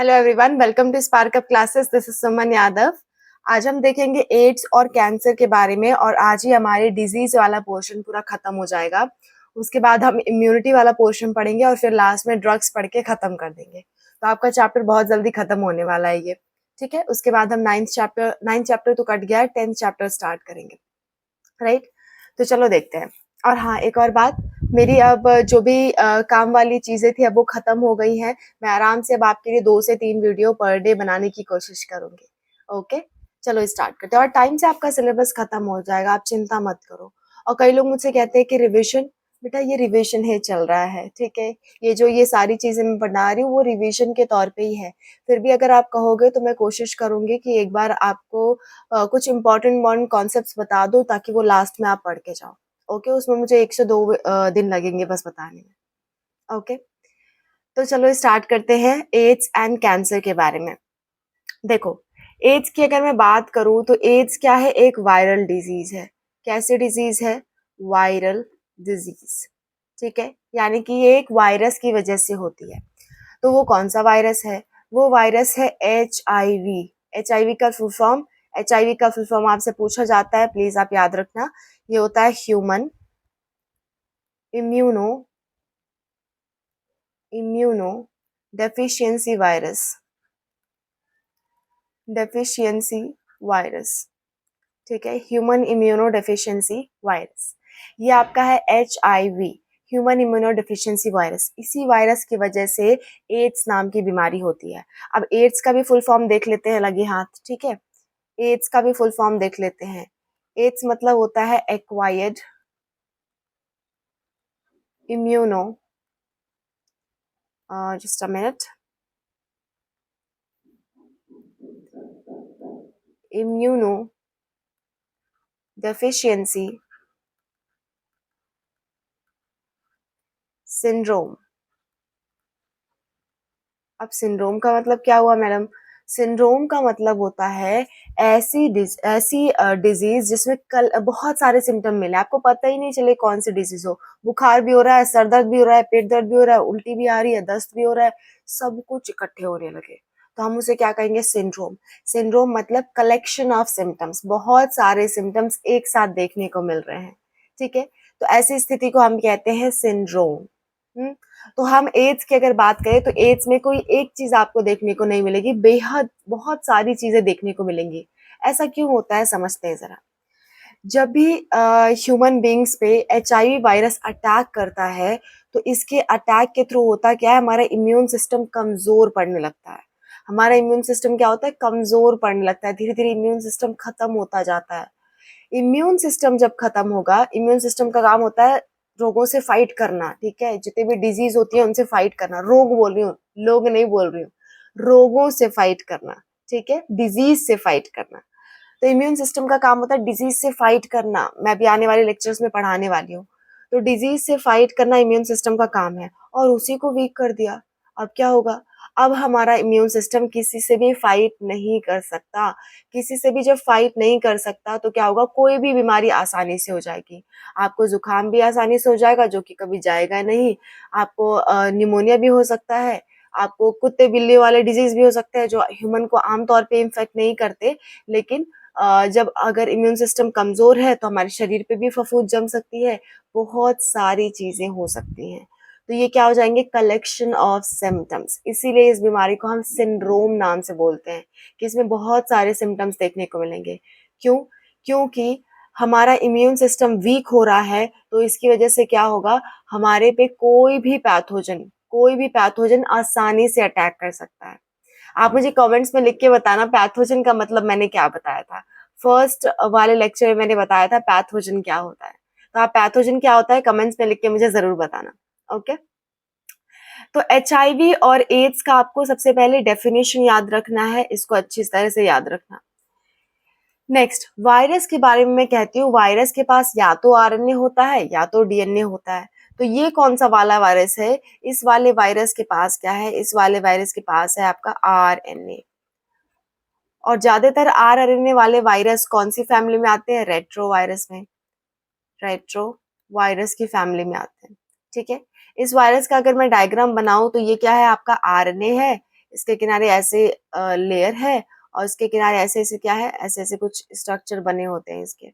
Hello everyone, welcome to spark up classes. This is Suman Yadav. आज हम देखेंगे एड्स और कैंसर के बारे में और आज ही हमारे डिजीज वाला पोर्शन पूरा खत्म हो जाएगा। उसके बाद हम इम्यूनिटी वाला पोर्शन पढ़ेंगे और फिर लास्ट में ड्रग्स पढ़ के खत्म कर देंगे। तो आपका चैप्टर बहुत जल्दी खत्म होने वाला है ये, ठीक है। उसके बाद हम नाइन्थ चैप्टर तो कट गया है, 10th चैप्टर स्टार्ट करेंगे, राइट। तो चलो देखते हैं। और हाँ, एक और बात, मेरी अब जो भी काम वाली चीजें थी अब वो खत्म हो गई हैं। मैं आराम से अब आपके लिए 2 से 3 वीडियो पर डे बनाने की कोशिश करूंगी। ओके, चलो स्टार्ट करते हैं। और टाइम से आपका सिलेबस खत्म हो जाएगा, आप चिंता मत करो। और कई लोग मुझसे कहते हैं कि रिविजन, बेटा ये रिविजन है, चल रहा है, ठीक है। ये सारी चीजें मैं बना रही हूँ वो रिविजन के तौर पे ही है। फिर भी अगर आप कहोगे तो मैं कोशिश करूंगी कि एक बार आपको कुछ इंपॉर्टेंट कॉन्सेप्ट्स बता दो ताकि वो लास्ट में आप पढ़ के जाओ। ओके, उसमें मुझे 1 से 2 दिन लगेंगे बस बताने में। ओके, तो चलो स्टार्ट करते हैं एड्स एंड कैंसर के बारे में। देखो, एड्स की अगर मैं बात करूं तो एड्स क्या है? एक वायरल डिजीज है। कैसी डिजीज है? वायरल डिजीज, ठीक है। यानी कि ये एक वायरस की वजह से होती है। तो वो कौन सा वायरस है? वो वायरस है HIV। HIV का फुल फॉर्म, HIV का फुल फॉर्म आपसे पूछा जाता है, प्लीज आप याद रखना। ये होता है human immuno immuno deficiency virus. Deficiency virus, ठीक है। ह्यूमन इम्यूनो डेफिशिएंसी वायरस, ये आपका है HIV, human immuno deficiency virus. इसी वायरस की वजह से एड्स नाम की बीमारी होती है। अब एड्स का भी फुल फॉर्म देख लेते हैं, लगे हाथ, ठीक है। एड्स का भी फुल फॉर्म देख लेते हैं। एड्स मतलब होता है acquired immuno, just a minute, immuno deficiency syndrome. अब सिंड्रोम का मतलब क्या हुआ मैडम? सिंड्रोम का मतलब होता है ऐसी डिजीज जिसमें कल बहुत सारे सिम्टम मिले, आपको पता ही नहीं चले कौन सी डिजीज हो। बुखार भी हो रहा है, सर दर्द भी हो रहा है, पेट दर्द भी हो रहा है, उल्टी भी आ रही है, दस्त भी हो रहा है, सब कुछ इकट्ठे होने लगे, तो हम उसे क्या कहेंगे? सिंड्रोम। सिंड्रोम मतलब कलेक्शन ऑफ सिम्टम्स, बहुत सारे सिम्टम्स एक साथ देखने को मिल रहे हैं, ठीक है। तो ऐसी स्थिति को हम कहते हैं सिंड्रोम। तो हम एड्स की अगर बात करें तो एड्स में कोई एक चीज आपको देखने को नहीं मिलेगी, बेहद बहुत सारी चीजें देखने को मिलेंगी। ऐसा क्यों होता है, समझते हैं जरा। जब भी ह्यूमन बींग्स पे HIV वायरस अटैक करता है तो इसके अटैक के थ्रू होता क्या है? हमारा इम्यून सिस्टम कमजोर पड़ने लगता है। हमारा इम्यून सिस्टम क्या होता है? कमजोर पड़ने लगता है, धीरे धीरे इम्यून सिस्टम खत्म होता जाता है। इम्यून सिस्टम जब खत्म होगा, इम्यून सिस्टम का काम होता है रोगों से फाइट करना, ठीक है। जितने भी डिजीज होती है उनसे फाइट करना, रोग बोल रही हूँ, लोग नहीं बोल रही हूँ, रोगों से फाइट करना, ठीक है, डिजीज से फाइट करना। तो इम्यून सिस्टम का काम होता है डिजीज से फाइट करना। मैं भी आने वाले लेक्चर्स में पढ़ाने वाली हूँ। तो डिजीज से फाइट करना इम्यून सिस्टम का काम है, और उसी को वीक कर दिया। अब क्या होगा? अब हमारा इम्यून सिस्टम किसी से भी फाइट नहीं कर सकता। किसी से भी जब फाइट नहीं कर सकता तो क्या होगा? कोई भी बीमारी आसानी से हो जाएगी। आपको जुकाम भी आसानी से हो जाएगा जो कि कभी जाएगा नहीं। आपको निमोनिया भी हो सकता है। आपको कुत्ते बिल्ली वाले डिजीज भी हो सकते हैं जो ह्यूमन को आमतौर पे इन्फेक्ट नहीं करते, लेकिन जब अगर इम्यून सिस्टम कमजोर है तो हमारे शरीर पे भी फफूंद जम सकती है, बहुत सारी चीजें हो सकती हैं। तो ये क्या हो जाएंगे? Collection of symptoms. इसीलिए इस बीमारी को हम सिंड्रोम नाम से बोलते हैं कि इसमें बहुत सारे सिम्टम्स देखने को मिलेंगे। क्यों? क्योंकि हमारा इम्यून सिस्टम वीक हो रहा है, तो इसकी वजह से क्या होगा? हमारे पे कोई भी पैथोजन आसानी से अटैक कर सकता है। आप मुझे कमेंट्स में लिख के बताना पैथोजन का मतलब मैंने क्या बताया था। फर्स्ट वाले लेक्चर में मैंने बताया था पैथोजन क्या होता है। तो आप पैथोजन क्या होता है कमेंट्स में लिख के मुझे जरूर बताना। ओके, तो HIV और एड्स का आपको सबसे पहले डेफिनेशन याद रखना है, इसको अच्छी तरह से याद रखना। नेक्स्ट, वायरस के बारे में मैं कहती हूँ, वायरस के पास या तो RNA होता है या तो DNA होता है। तो ये कौन सा वाला वायरस है? इस वाले वायरस के पास क्या है? इस वाले वायरस के पास है आपका RNA। और ज्यादातर RNA वाले वायरस कौन सी फैमिली में आते हैं? रेट्रो वायरस में, रेट्रो वायरस की फैमिली में आते हैं, ठीक है। इस वायरस का अगर मैं डायग्राम बनाऊं तो ये क्या है? आपका RNA है, इसके किनारे ऐसे लेयर है और इसके किनारे ऐसे-ऐसे क्या है, ऐसे-ऐसे कुछ स्ट्रक्चर बने होते हैं इसके।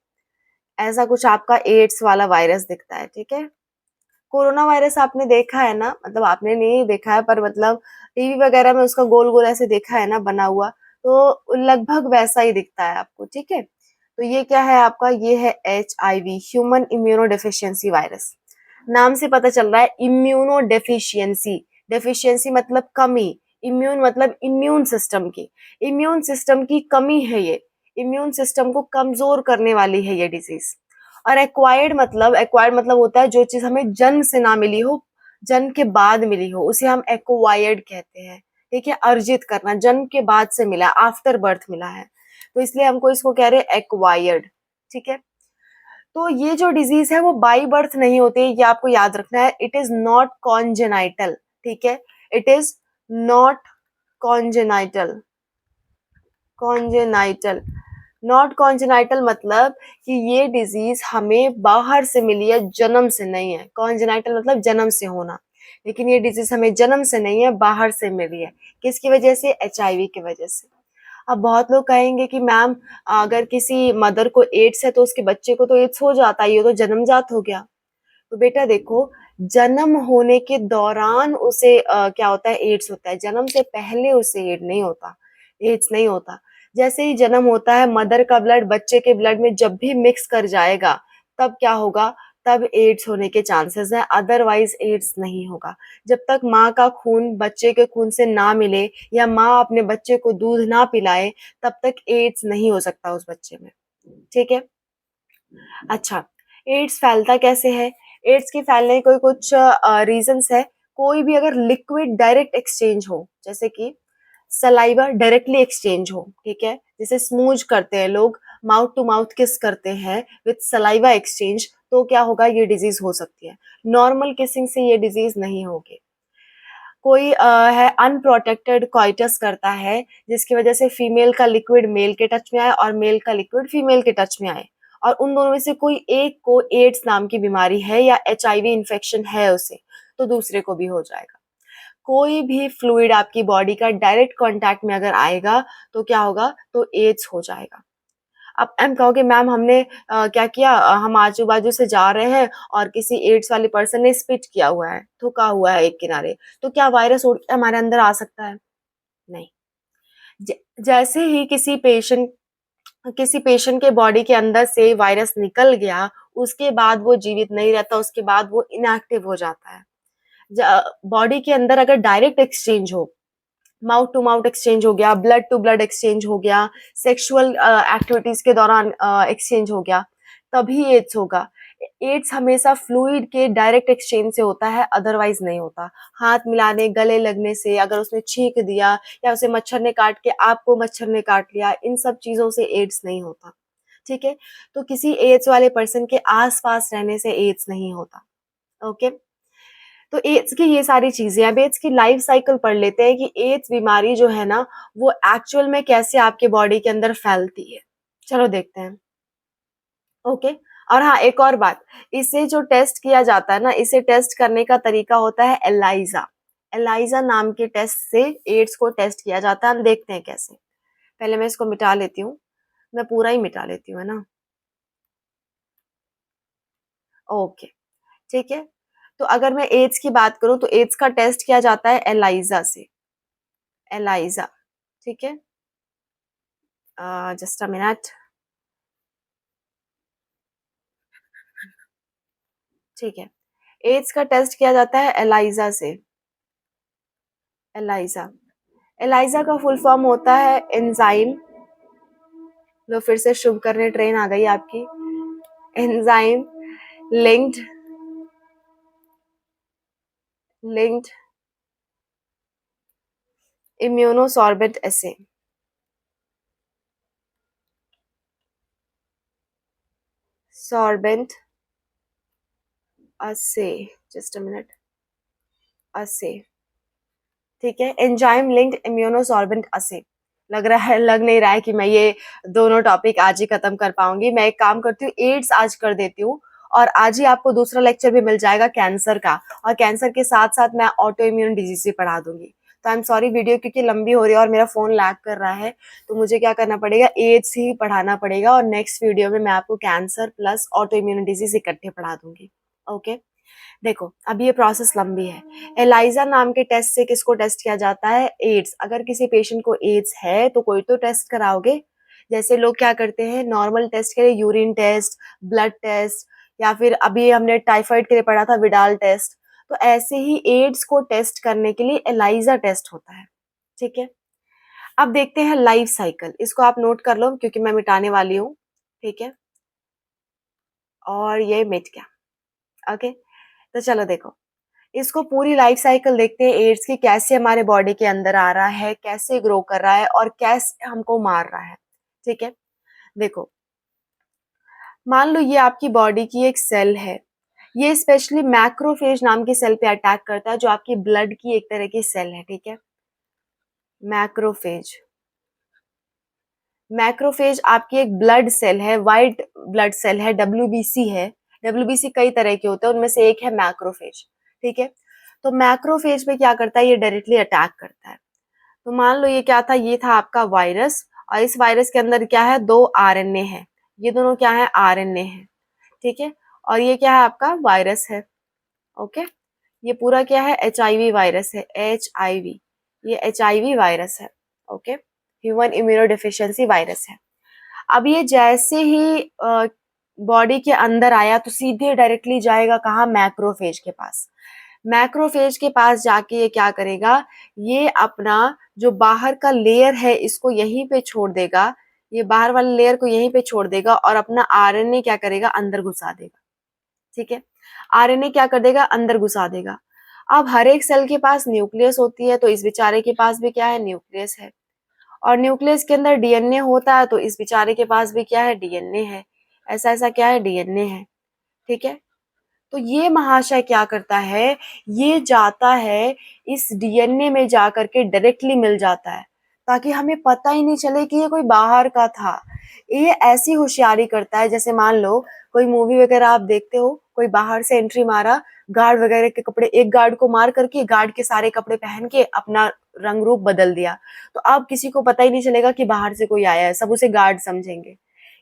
ऐसा कुछ आपका एड्स वाला वायरस दिखता है, ठीक है? कोरोना वायरस आपने देखा है ना, मतलब आपने नहीं देखा है पर मतलब टीवी वगैरह में उसका गोल-गोल ऐसे देखा है ना बना हुआ, तो लगभग वैसा ही दिखता है आपको, ठीक है? तो ये क्या है आपका, ये है HIV, human immuno deficiency virus. नाम से पता चल रहा है इम्यूनो डेफिशिएंसी, डेफिशिएंसी मतलब कमी, इम्यून मतलब इम्यून सिस्टम की, इम्यून सिस्टम की कमी है ये, इम्यून सिस्टम को कमजोर करने वाली है ये डिजीज। और एक्वायर्ड मतलब होता है जो चीज हमें जन्म से ना मिली हो, जन्म के बाद मिली हो, उसे हम एक्वायर्ड कहते हैं, ठीक है? अर्जित करना, जन्म के बाद से मिला, आफ्टर बर्थ मिला है, तो इसलिए हमको इसको कह रहे हैं एक्वायर्ड, ठीक है? तो ये जो डिजीज है वो बाई बर्थ नहीं होती, ये आपको याद रखना है। इट इज नॉट कॉन्जेनाइटल, ठीक है? It is not congenital, congenital, not congenital मतलब कि ये डिजीज हमें बाहर से मिली है, जन्म से नहीं है। कॉन्जेनाइटल मतलब जन्म से होना, लेकिन ये डिजीज हमें जन्म से नहीं है, बाहर से मिली है। किसकी वजह से? एचआईवी की वजह से। अब बहुत लोग कहेंगे कि मैम अगर किसी मदर को एड्स है तो उसके बच्चे को तो एड्स हो जाता है, ये तो जन्मजात हो गया। तो बेटा देखो, जन्म होने के दौरान उसे क्या होता है, एड्स होता है। जन्म से पहले उसे एड नहीं होता, एड्स नहीं होता। जैसे ही जन्म होता है, मदर का ब्लड बच्चे के ब्लड में जब भी मिक्स कर जाएगा, तब क्या होगा, तब एड्स होने के चांसेस है, अदरवाइज एड्स नहीं होगा। जब तक माँ का खून बच्चे के खून से ना मिले या माँ अपने बच्चे को दूध ना पिलाए, तब तक एड्स नहीं हो सकता उस बच्चे में, ठीक है? अच्छा, एड्स फैलता कैसे है? एड्स के फैलने के कुछ रीजंस है। कोई भी अगर लिक्विड डायरेक्ट एक्सचेंज हो, जैसे कि सलाइवा डायरेक्टली एक्सचेंज हो, ठीक है? जैसे स्मूज करते हैं लोग, माउथ टू माउथ किस करते हैं विथ सलाइवा एक्सचेंज, तो क्या होगा, ये डिजीज हो सकती है। नॉर्मल किसिंग से ये डिजीज नहीं होगी। कोई है अनप्रोटेक्टेड कॉइटस करता है, जिसकी वजह से फीमेल का लिक्विड मेल के टच में आए और मेल का लिक्विड फीमेल के टच में आए, और उन दोनों में से कोई एक को एड्स नाम की बीमारी है या एचआईवी इन्फेक्शन है उसे, तो दूसरे को भी हो जाएगा। कोई भी फ्लूइड आपकी बॉडी का डायरेक्ट कांटेक्ट में अगर आएगा, तो क्या होगा, तो एड्स हो जाएगा। अब एम कहोगे मैम हमने क्या किया, हम आजू बाजू से जा रहे हैं और किसी एड्स वाले पर्सन ने स्पिट किया हुआ है, थूका हुआ है एक किनारे, तो क्या वायरस उड़ के हमारे अंदर आ सकता है? नहीं। जैसे ही किसी पेशेंट के बॉडी के अंदर से वायरस निकल गया, उसके बाद वो जीवित नहीं रहता, उसके बाद वो इनएक्टिव हो जाता है। बॉडी के अंदर अगर डायरेक्ट एक्सचेंज हो, माउथ टू माउथ एक्सचेंज हो गया, ब्लड टू ब्लड एक्सचेंज हो गया, सेक्सुअल एक्टिविटीज के दौरान एक्सचेंज हो गया, तभी एड्स होगा। एड्स हमेशा फ्लूइड के डायरेक्ट एक्सचेंज से होता है, अदरवाइज नहीं होता। हाथ मिलाने, गले लगने से, अगर उसने छींक दिया या उसे मच्छर ने काट के आपको मच्छर ने काट लिया, इन सब चीजों से एड्स नहीं होता, ठीक है? तो किसी एड्स वाले पर्सन के आसपास रहने से एड्स नहीं होता, ओके? तो एड्स की ये सारी चीजें, अब एड्स की लाइफ साइकिल पढ़ लेते हैं कि एड्स बीमारी जो है ना, वो एक्चुअल में कैसे आपके बॉडी के अंदर फैलती है। चलो देखते हैं, ओके? और हाँ, एक और बात, इसे जो टेस्ट किया जाता है ना, इसे टेस्ट करने का तरीका होता है एलाइजा। एलाइजा नाम के टेस्ट से एड्स को टेस्ट किया जाता है, हम देखते हैं कैसे। पहले मैं इसको मिटा लेती हूँ, मैं पूरा ही मिटा लेती हूँ, है ना? ओके, ठीक है? तो अगर मैं एड्स की बात करूँ, तो एड्स का टेस्ट किया जाता है एलाइजा से, एलाइजा, ठीक है? जस्ट अ मिनट, ठीक है? एड्स का टेस्ट किया जाता है एलाइजा से, एलाइजा। एलाइजा का फुल फॉर्म होता है एंजाइम, लो फिर से शुभ करने ट्रेन आ गई आपकी। एंजाइम लिंक्ड लिंक्ड इम्यूनोसॉर्बेंट एसे, सॉर्बेंट असे, जस्ट अ मिनट, असे, ठीक है? एंजाइम लिंक्ड इम्यूनोसॉर्बेंट असे। लग नहीं रहा है कि मैं ये दोनों टॉपिक आज ही खत्म कर पाऊंगी। मैं एक काम करती हूँ, एड्स आज कर देती हूँ, और आज ही आपको दूसरा लेक्चर भी मिल जाएगा कैंसर का, और कैंसर के साथ साथ मैं ऑटो इम्यून डिजीज भी पढ़ा दूंगी। तो आई एम सॉरी, वीडियो क्योंकि लंबी हो रही है और मेरा फ़ोन लैग कर रहा है, तो मुझे क्या करना पड़ेगा, एड्स ही पढ़ाना पड़ेगा और नेक्स्ट वीडियो में मैं आपको cancer plus auto immune disease इकट्ठे पढ़ा दूँगी। ओके? देखो, अब ये प्रोसेस लंबी है। एलाइज़ा नाम के टेस्ट से किसको टेस्ट किया जाता है? एड्स। अगर किसी पेशेंट को एड्स है, तो कोई तो टेस्ट कराओगे। जैसे लोग क्या करते हैं, नॉर्मल टेस्ट के लिए यूरिन टेस्ट, ब्लड टेस्ट या फिर अभी हमने टाइफाइड के लिए पढ़ा था विडाल टेस्ट। तो ऐसे ही एड्स को टेस्ट करने के लिए एलाइज़ा टेस्ट होता है, ठीक है? अब देखते हैं लाइफ साइकिल, इसको आप नोट कर लो क्योंकि मैं मिटाने वाली हूँ, ठीक है? और ये मिट गया, ओके? तो चलो देखो, इसको पूरी लाइफ साइकिल देखते हैं एड्स की, कैसे हमारे बॉडी के अंदर आ रहा है, कैसे ग्रो कर रहा है और कैसे हमको मार रहा है, ठीक है? देखो, मान लो ये आपकी बॉडी की एक सेल है, ये स्पेशली मैक्रोफेज नाम की सेल पे अटैक करता है जो आपकी ब्लड की एक तरह की सेल है, ठीक है? मैक्रोफेज, मैक्रोफेज आपकी एक ब्लड सेल है, वाइट ब्लड सेल है, डब्ल्यूबीसी है। डब्ल्यूबीसी कई तरह के होते हैं, उनमें से एक है मैक्रोफेज, ठीक है? तो मैक्रोफेज पे क्या करता है, ये डायरेक्टली अटैक करता है। तो मान लो ये क्या था, ये था आपका वायरस और इस वायरस के अंदर क्या है, 2 आरएनए है। ये दोनों क्या है, आरएनए है, ठीक है? और ये क्या है, आपका वायरस है, ओके? ये पूरा क्या है, एचआईवी वायरस है, एचआईवी, ये एचआईवी वायरस है, okay? Human immuno deficiency virus है। अब ये जैसे ही बॉडी के अंदर आया तो सीधे डायरेक्टली जाएगा कहाँ, मैक्रोफेज के पास। मैक्रोफेज के पास जाके ये क्या करेगा, ये अपना जो बाहर का लेयर है इसको यहीं पे छोड़ देगा, ये बाहर वाले लेयर को यहीं पे छोड़ देगा और अपना आरएनए क्या करेगा, अंदर घुसा देगा, ठीक है? आरएनए क्या कर देगा, अंदर घुसा देगा। अब हर एक सेल के पास न्यूक्लियस होती है, तो इस बेचारे के पास भी क्या है, न्यूक्लियस है। और न्यूक्लियस के अंदर डीएनए होता है, तो इस बेचारे के पास भी क्या है, डीएनए है। ऐसा ऐसा क्या है, डीएनए है, ठीक है? तो ये महाशय क्या करता है, ये जाता है इस डीएनए में जा करके डायरेक्टली मिल जाता है, ताकि हमें पता ही नहीं चले कि ये कोई बाहर का था। ये ऐसी होशियारी करता है, जैसे मान लो कोई मूवी वगैरह आप देखते हो, कोई बाहर से एंट्री मारा, गार्ड वगैरह के कपड़े, एक गार्ड को मार करके गार्ड के सारे कपड़े पहन के अपना रंग रूप बदल दिया, तो अब किसी को पता ही नहीं चलेगा कि बाहर से कोई आया है, सब उसे गार्ड समझेंगे।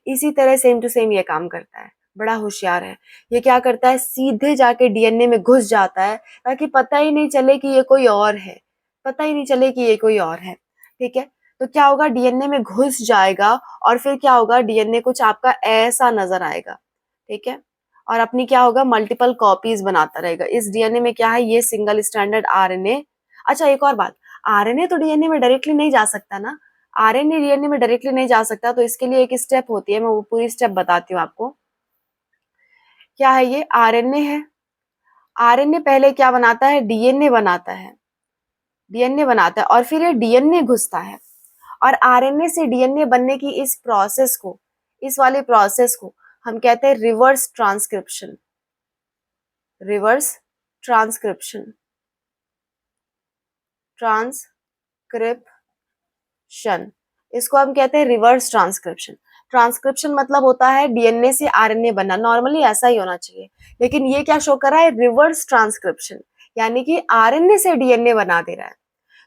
इसी तरह सेम टू सेम ये काम करता है, बड़ा होशियार है। ये क्या करता है, सीधे जाके डीएनए में घुस जाता है, ताकि पता ही नहीं चले कि ये कोई और है, पता ही नहीं चले कि ये कोई और है, ठीक है? तो क्या होगा, डीएनए में घुस जाएगा और फिर क्या होगा, डीएनए कुछ आपका ऐसा नजर आएगा, ठीक है? और अपनी क्या होगा, मल्टीपल कॉपीज बनाता रहेगा। इस डीएनए में क्या है, ये सिंगल स्टैंडर्ड आरएनए। अच्छा, एक और बात, आरएनए तो डीएनए में डायरेक्टली नहीं जा सकता ना, आरएनए डीएनए में डायरेक्टली नहीं जा सकता, तो इसके लिए एक स्टेप होती है, मैं वो पूरी स्टेप बताती हूँ आपको। क्या है ये, आरएनए है। आरएनए पहले क्या बनाता है, डीएनए बनाता है, डीएनए बनाता है और फिर ये डीएनए घुसता है। और आरएनए से डीएनए बनने की इस प्रोसेस को, इस वाले प्रोसेस को हम कहते हैं reverse transcription, reverse transcription, transcription, इसको हम कहते हैं रिवर्स ट्रांसक्रिप्शन। ट्रांसक्रिप्शन मतलब होता है डीएनए से आरएनए बनना, नॉर्मली ऐसा ही होना चाहिए, लेकिन ये क्या शो कर रहा है, रिवर्स ट्रांसक्रिप्शन, यानी कि आरएनए से डीएनए बना दे रहा है।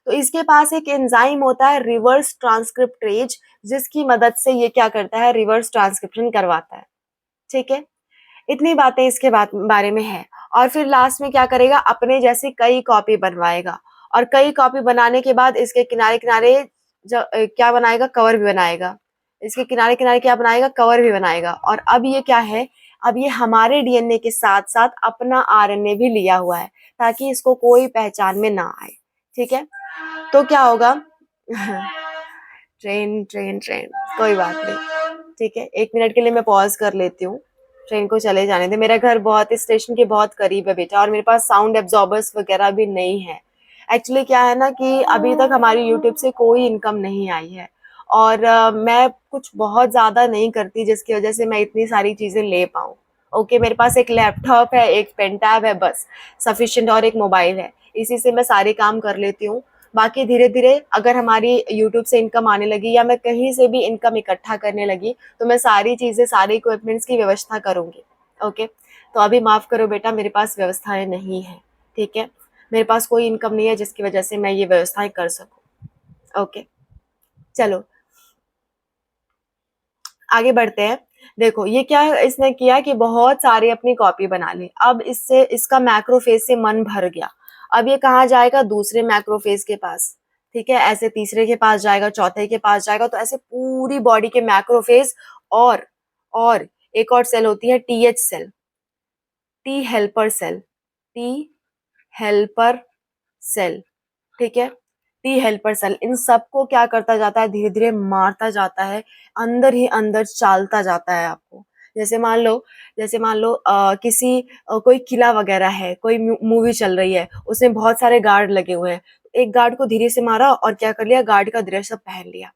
तो इसके पास एक एंजाइम होता है रिवर्स ट्रांसक्रिप्टेज, जिसकी मदद से ये क्या करता है, रिवर्स ट्रांसक्रिप्शन करवाता है, ठीक है? इतनी बातें इसके बारे में है। और फिर लास्ट में क्या करेगा, अपने जैसी कई कॉपी बनवाएगा और कई कॉपी बनाने के बाद इसके किनारे किनारे क्या बनाएगा, कवर भी बनाएगा। इसके किनारे किनारे क्या बनाएगा, कवर भी बनाएगा। और अब ये क्या है, अब ये हमारे डीएनए के साथ साथ अपना आरएनए भी लिया हुआ है, ताकि इसको कोई पहचान में ना आए, ठीक है? तो क्या होगा ट्रेन ट्रेन ट्रेन, कोई बात नहीं, ठीक है? 1 मिनट के लिए मैं पॉज कर लेती हूँ, ट्रेन को चले जाने दे। मेरा घर बहुत स्टेशन के बहुत करीब है बेटा, और मेरे पास साउंड एब्जॉर्बर्स वगैरह भी नहीं है। एक्चुअली क्या है ना कि अभी तक हमारी यूट्यूब से कोई इनकम नहीं आई है, और मैं कुछ बहुत ज़्यादा नहीं करती जिसकी वजह से मैं इतनी सारी चीज़ें ले पाऊँ। ओके, मेरे पास एक लैपटॉप है, एक पेन टैब है, बस सफिशिएंट, और एक मोबाइल है, इसी से मैं सारे काम कर लेती हूँ। बाकी धीरे-धीरे अगर हमारी यूट्यूब से इनकम आने लगी या मैं कहीं से भी इनकम इकट्ठा करने लगी, तो मैं सारी चीज़ें, सारे इक्विपमेंट्स की व्यवस्था करूँगी, ओके? तो अभी माफ़ करो बेटा, मेरे पास व्यवस्थाएँ नहीं हैं, ठीक है? मेरे पास कोई इनकम नहीं है जिसकी वजह से मैं ये व्यवस्थाएं कर सकूं। ओके, चलो आगे बढ़ते हैं। देखो ये क्या इसने किया कि बहुत सारी अपनी कॉपी बना ली। अब इससे इसका मैक्रोफेज से मन भर गया। अब ये कहाँ जाएगा? दूसरे मैक्रोफेज के पास। ठीक है, ऐसे तीसरे के पास जाएगा, चौथे के पास जाएगा, तो ऐसे पूरी बॉडी के मैक्रोफेज। और एक और सेल होती है TH cell, T helper cell, T helper cell. ठीक है, टी हेल्पर सेल इन सबको क्या करता जाता है? धीरे धीरे मारता जाता है, अंदर ही अंदर चालता जाता है आपको। जैसे मान लो किसी कोई किला वगैरह है, कोई मूवी चल रही है, उसमें बहुत सारे गार्ड लगे हुए हैं। एक गार्ड को धीरे से मारा और क्या कर लिया? गार्ड का ड्रेस सब पहन लिया।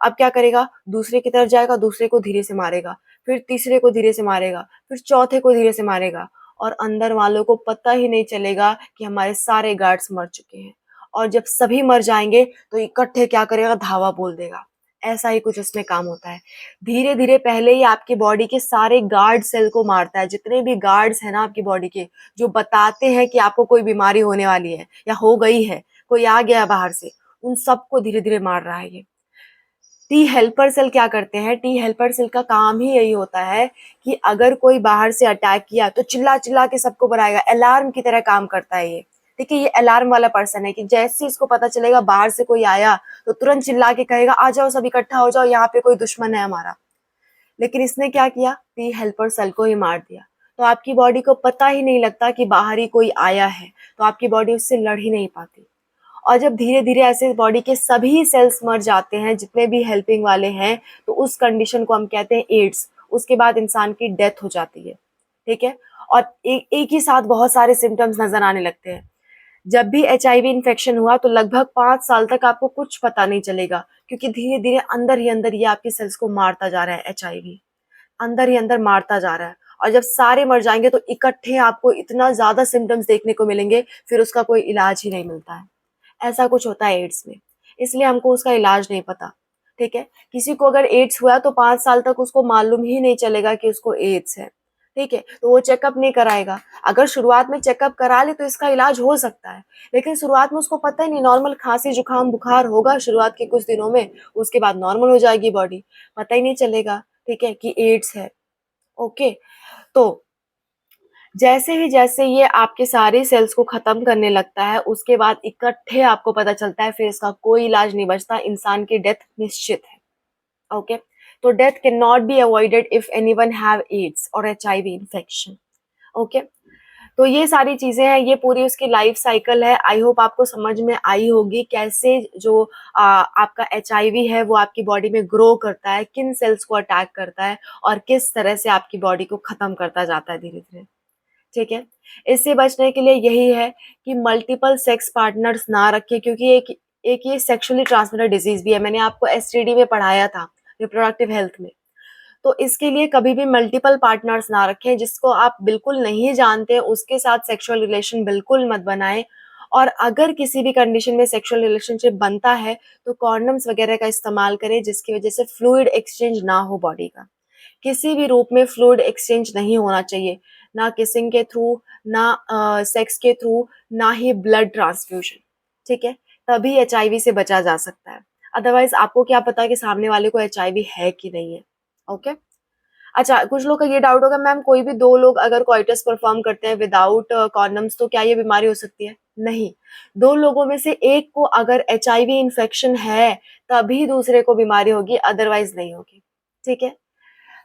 अब क्या करेगा? दूसरे की तरफ जाएगा, दूसरे को धीरे से मारेगा, फिर तीसरे को धीरे से मारेगा, फिर चौथे को धीरे से मारेगा, और अंदर वालों को पता ही नहीं चलेगा कि हमारे सारे गार्ड्स मर चुके हैं। और जब सभी मर जाएंगे तो इकट्ठे क्या करेगा? धावा बोल देगा। ऐसा ही कुछ इसमें काम होता है। धीरे धीरे पहले ही आपकी बॉडी के सारे गार्ड सेल को मारता है। जितने भी गार्ड्स हैं ना आपकी बॉडी के, जो बताते हैं कि आपको कोई बीमारी होने वाली है या हो गई है, कोई आ गया बाहर से, उन सबको धीरे धीरे मार रहा है ये। टी हेल्पर सेल क्या करते हैं? टी हेल्पर सेल का काम ही यही होता है कि अगर कोई बाहर से अटैक किया तो चिल्ला चिल्ला के सबको बनाएगा। अलार्म की तरह काम करता है ये। ठीक है, ये अलार्म वाला पर्सन है कि जैसे इसको पता चलेगा बाहर से कोई आया तो तुरंत चिल्ला के कहेगा आ जाओ, सब इकट्ठा हो जाओ, यहाँ पे कोई दुश्मन है हमारा। लेकिन इसने क्या किया? टी हेल्पर सेल को ही मार दिया। तो आपकी बॉडी को पता ही नहीं लगता कि बाहर ही कोई आया है, तो आपकी बॉडी उससे लड़ ही नहीं पाती। और जब धीरे धीरे ऐसे बॉडी के सभी सेल्स मर जाते हैं जितने भी हेल्पिंग वाले हैं, तो उस कंडीशन को हम कहते हैं एड्स। उसके बाद इंसान की डेथ हो जाती है। ठीक है, और एक ही साथ बहुत सारे सिम्टम्स नजर आने लगते हैं। जब भी एचआईवी इन्फेक्शन हुआ तो लगभग 5 साल तक आपको कुछ पता नहीं चलेगा, क्योंकि धीरे धीरे अंदर ही अंदर ये आपकी सेल्स को मारता जा रहा है। एचआईवी अंदर ही अंदर मारता जा रहा है, और जब सारे मर जाएंगे तो इकट्ठे आपको इतना ज्यादा सिम्टम्स देखने को मिलेंगे, फिर उसका कोई इलाज ही नहीं मिलता है। ऐसा कुछ होता है एड्स में, इसलिए हमको उसका इलाज नहीं पता। ठीक है, किसी को अगर एड्स हुआ तो 5 साल तक उसको मालूम ही नहीं चलेगा कि उसको एड्स है। ठीक है, तो वो चेकअप नहीं कराएगा। अगर शुरुआत में चेकअप करा ले तो इसका इलाज हो सकता है, लेकिन शुरुआत में उसको पता ही नहीं, नॉर्मल खांसी जुकाम बुखार होगा शुरुआत के कुछ दिनों में, उसके बाद नॉर्मल हो जाएगी बॉडी, पता ही नहीं चलेगा। ठीक है, कि एड्स है। ओके, तो जैसे ये आपके सारे सेल्स को खत्म करने लगता है, उसके बाद इकट्ठे आपको पता चलता है, फिर इसका कोई इलाज नहीं बचता, इंसान की डेथ निश्चित है। ओके, तो death can not be avoided if anyone have AIDS और एचआईवी इन्फेक्शन। ओके, तो ये सारी चीजें हैं, ये पूरी उसकी लाइफ साइकिल है। आई होप आपको समझ में आई होगी कैसे जो आपका एचआईवी है वो आपकी बॉडी में ग्रो करता है, किन सेल्स को अटैक करता है, और किस तरह से आपकी बॉडी को खत्म करता जाता है धीरे धीरे। ठीक है, इससे बचने के लिए यही है कि मल्टीपल सेक्स पार्टनर्स ना रखें, क्योंकि एक एक ये सेक्सुअली ट्रांसमिटेड डिजीज भी है। मैंने आपको एसटीडी में पढ़ाया था, रिप्रोडक्टिव हेल्थ में। तो इसके लिए कभी भी मल्टीपल पार्टनर्स ना रखें। जिसको आप बिल्कुल नहीं जानते उसके साथ सेक्सुअल रिलेशन बिल्कुल मत बनाएं। और अगर किसी भी कंडीशन में सेक्सुअल रिलेशनशिप बनता है तो कॉन्डम्स वगैरह का इस्तेमाल करें, जिसकी वजह से फ्लूइड एक्सचेंज ना हो बॉडी का। किसी भी रूप में फ्लूइड एक्सचेंज नहीं होना चाहिए, ना किसिंग के थ्रू, ना सेक्स के थ्रू, ना ही ब्लड ट्रांसफ्यूजन। ठीक है, तभी एचआईवी से बचा जा सकता है। अदरवाइज आपको क्या पता कि सामने वाले को एचआईवी है कि नहीं है। ओके, अच्छा, कुछ लोग का ये डाउट होगा मैम कोई भी दो लोग अगर कोइटस परफॉर्म करते हैं विदाउट कॉन्डम्स तो क्या ये बीमारी हो सकती है? नहीं, दो लोगों में से एक को अगर एचआईवी इन्फेक्शन है तभी दूसरे को बीमारी होगी, अदरवाइज नहीं होगी। ठीक है,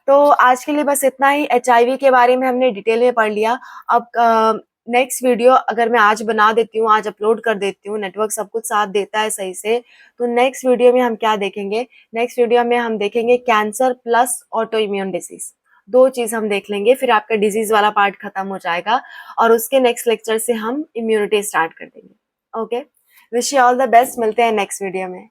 तो आज के लिए बस इतना ही। एचआईवी के बारे में हमने डिटेल में पढ़ लिया। अब नेक्स्ट वीडियो अगर मैं आज बना देती हूँ, आज अपलोड कर देती हूँ, नेटवर्क सब कुछ साथ देता है सही से, तो नेक्स्ट वीडियो में हम क्या देखेंगे? नेक्स्ट वीडियो में हम देखेंगे cancer plus auto immune disease. दो चीज हम देख लेंगे, फिर आपका डिजीज वाला पार्ट खत्म हो जाएगा, और उसके नेक्स्ट लेक्चर से हम इम्यूनिटी स्टार्ट कर देंगे। Okay, wish you all the best, मिलते हैं नेक्स्ट वीडियो में।